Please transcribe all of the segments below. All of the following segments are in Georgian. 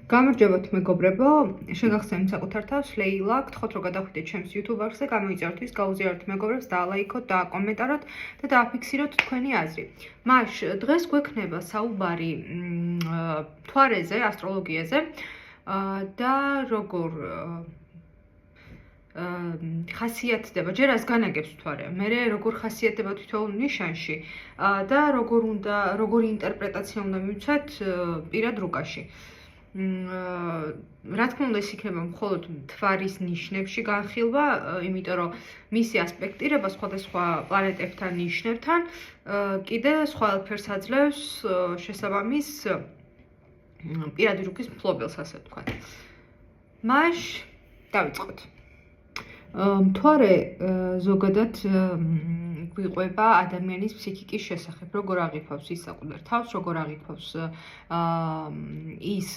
გამარჯობათ მეგობრებო, შეგახსენებთ საკუთარ თავს, ლეილა, გთხოვთ რომ გადახვიდეთ ჩემს YouTube არხზე, გამოიწეროთ, გაუზიაროთ მეგობრებს, დაალაიქოთ, დააკომენტაროთ და დააფიქსიროთ თქვენი აზრი. მაშ დღეს გვექნება საუბარი მთვარეზე, ასტროლოგიაზე და როგორ ხასიათდება, ჯერ ას განაგებს მთვარე, მერე როგორ ხასიათდება თითოეულ ნიშანში და როგორი ინტერპრეტაცია უნდა მივცეთ პირად რუკაში. რა თქმა უნდა, ეს იქნება მხოლოდ მთვარის ნიშნებში განხილვა, იმიტომ რომ მისი ასპექტირება სხვადასხვა პლანეტებთან, ნიშნებთან კიდე სხვა ელფერს აძლევს შესაბამის პირადი რუკის მფლობელს, ასე ვთქვათ. მაშ დავიწყოთ. მთვარე ზოგადად გვიყვება ადამიანის ფსიქიკის შესახებ, როგორ აღიქვავს ის საკუთარ თავს, როგორ აღიქვავს ის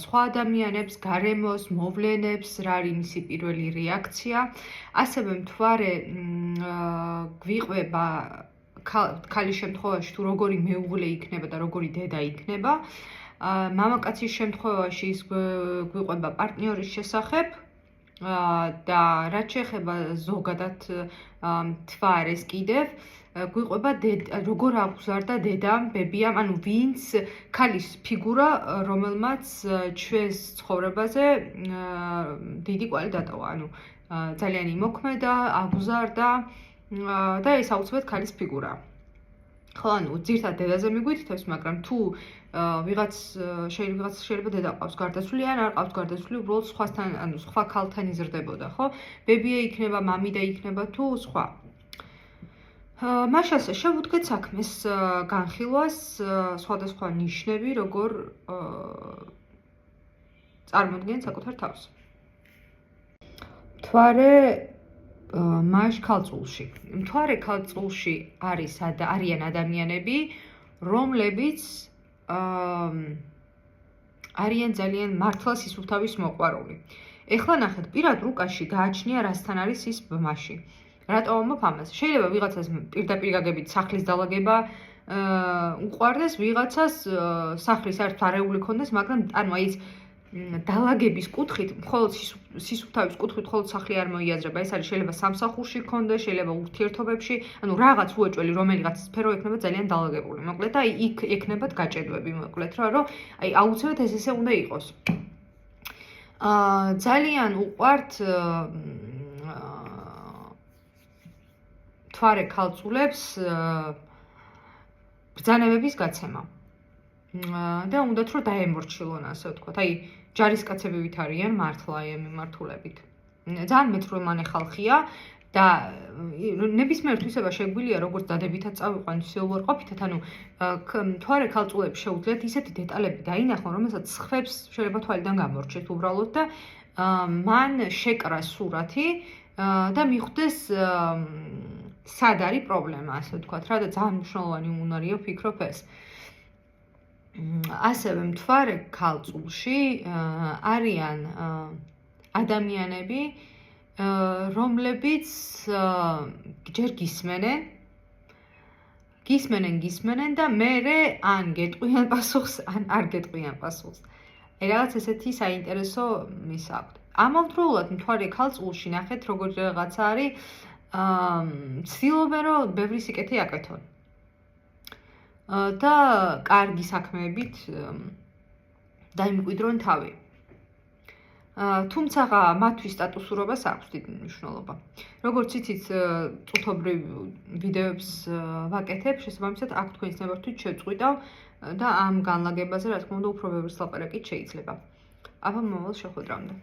სხვა ადამიანებს, გარემოს, მოვლენებს, რა არის მისი პირველი რეაქცია. ასევე მთვარე გვიყვება ქალის შემთხვევაში თუ როგორი მეუღლე იქნება და როგორი დედა იქნება. მამაკაცის შემთხვევაში ის გვიყვება პარტნიორის შესახებ. და რაც შეეხება ზოგადად მთვარეს კიდევ გვიყვება როგორ აღგზარდა დედამ, ბებიამ, ანუ ვინც ქალის ფიგურა, რომელმაც ჩვენს ცხოვრებაზე დიდი კვალი დატოვა, ანუ ძალიან იმოქმედა, აღგზარდა და ეს აუცილებლად ქალის ფიგურაა. ხო, ანუ ძირთად დედაზე მიგვითითებს, მაგრამ თუ ვიღაც შეიძლება დედა ყავს გარდაცვლილი, ან არ ყავს გარდაცვლილი, უბრალოდ სხვასთან, ანუ სხვა ქალთან იზრდებოდა, ხო? ბებია იქნება, მამიდა იქნება თუ სხვა. მაშ ასე შევუდგეთ საქმეს განხილვას, სხვადასხვა ნიშნები, როგორ წარმოადგენს საკუთარ თავს. მთვარე მაშ ქალწულში. მთვარე ქალწულში არიან ადამიანები, რომლებიც არიან ძალიან მართლა სისუფთავის მოყვარული. ეხლა ნახეთ, პირად რუკაში გააჩნია რასთან არის ის ბმაში. რატო ამბობ ამას? შეიძლება ვიღაცას პირდაპირ გაგებით სახლის დალაგება უყვარდეს, ვიღაცას სახლის არც არეული ქონდეს, მაგრამ ანუ აი ეს დალაგების კუთხით, მხოლოდ სისუფთავის კუთხით მხოლოდ სახლი არ მოიაზრება. ეს არის შეიძლება სამსახურში ქონდეს, შეიძლება ურთიერთობებში, ანუ რაღაც უეჭველი რომელიღაც სფერო ექნება ძალიან დალაგებული. მოკლედ და იქ ექნებათ გაჭედვები, მოკლედ რომ აი აუცილებლად ესე უნდა იყოს. ძალიან უყვართ მთვარე ქალწულებს ბრძანებების გაცემა. და უნდათ რომ დაემორჩილონ, ასე ვთქვათ. აი ჯარისკაცები არიან მართლა აი ამ მიმართულებით. ძალიან მეწვრომანე ხალხია და ნებისმიერ თვისება შეგვიძლია როგორც დადებითად წავიყვანთ, ისე უარყოფითად, ანუ მთვარე ქალწულებს შეუძლიათ ისეთი დეტალები დაინახონ, რომელსაც სხვებს შეიძლება თვალიდან გამორჩეთ უბრალოდ და მან შეკრა სურათი და მიხვდეს სად არის პრობლემა, ასე ვთქვათ, რა და ძალიან მნიშვნელოვანი უნარია ვფიქრობ ეს. ასევე მთვარე ქალწულში არიან ადამიანები, რომლებიც ჯერ გისმენენ და მერე ან გეტყვიან პასუხს, ან არ გეტყვიან პასუხს. აი რაღაც ესეთი საინტერესო ის აქვთ. ამავდროულად მთვარე ქალწულში ნახეთ როგორ რაღაცა არის, ცდილობენ რომ ბევრი სიკეთე აკეთონ. და კარგი საქმეებით დაიმკვიდრონ თავი. თუმცა მათთვის სტატუსურობას აქვს დიდი მნიშვნელობა. როგორც იცით, წუთობრივ ვიდეოებს ვაკეთებ, შესაბამისად აქ თქვენს ნებართვით შევწყვიტავ და ამ განლაგებაზე, რა თქმა უნდა, უფრო ბევრი ლაპარაკით შეიძლება. აბა მომავალ შეხვედრამდე.